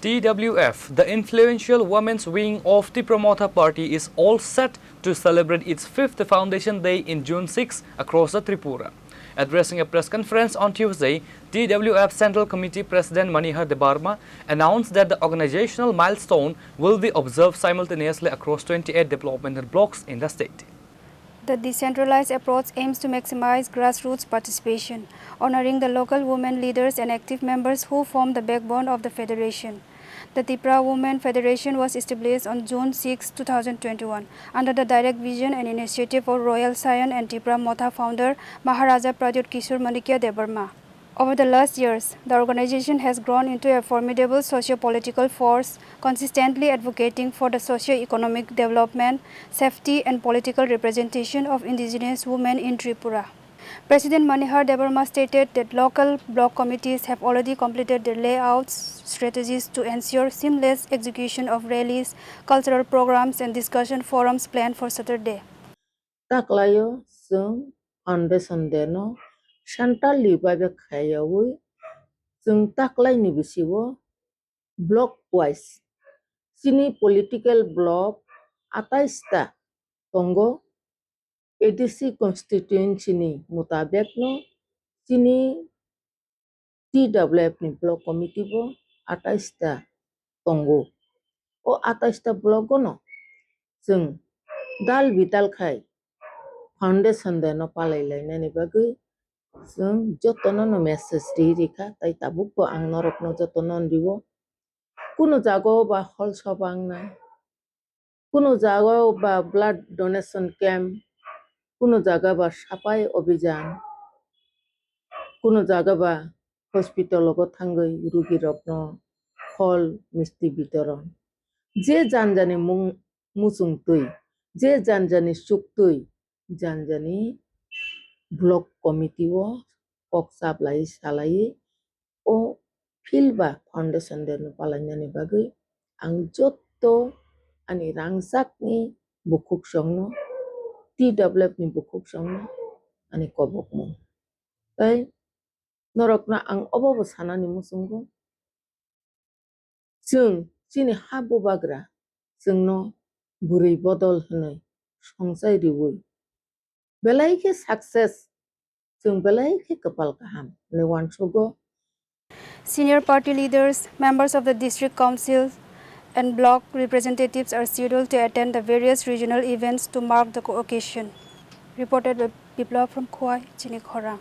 TWF, the influential women's wing of the Pramotha Party, is all set to celebrate its 5th Foundation Day in June 6 across the Tripura. Addressing a press conference on Tuesday, TWF Central Committee President Manihar Debarma announced that the organizational milestone will be observed simultaneously across 28 developmental blocks in the state. The decentralized approach aims to maximize grassroots participation, honoring the local women leaders and active members who form the backbone of the federation. The Tripura Women Federation was established on June 6, 2021, under the direct vision and initiative of Royal Scion and Tripura Motha founder Maharaja Pradyut Kishore Manikya Debarma. Over the last years, the organization has grown into a formidable socio-political force, consistently advocating for the socio-economic development, safety and political representation of indigenous women in Tripura. President Manihar Debarma stated that local block committees have already completed their layouts strategies to ensure seamless execution of rallies, cultural programs and discussion forums planned for Saturday. Taklayo sung foundation deno Santa Liba Kayawi sung taklay ni bisiwo block wise sini political block ataista tongo ADC constituency ni mutabek no sini TWF ni block committee bo ataista tongo o ataista block no sung dal vital khai foundation deno palailainani bagui sung jotono no message rika tai tabuk bo ang norok no jotono diwo kuno jago ba hol sobang na kuno jago ba blood donation camp kuno jaga ba sapai অভিযান kuno jaga ba hospital logo thangoi rugi rokno hol misti bitoron je janjani musung tui je janjani suk tui janjani block committee o koksap lai salai o filba foundation den palanyani bagui ang jotto ani rangsak ni bukuk songno TWF ni bukuk songno ani kobok mo tai norokna ang obobo sanani musunggo जों chini habu bagra जोंनो बुरै बदल होनाय संसाय रिवै बेलायखे success जों बेलायखे कपाल गाहाम लेवानसुगो. Senior party leaders, members of the district council and block representatives are scheduled to attend the various regional events to mark the occasion. Reported by Biplav from Khwai, Chinik Horang.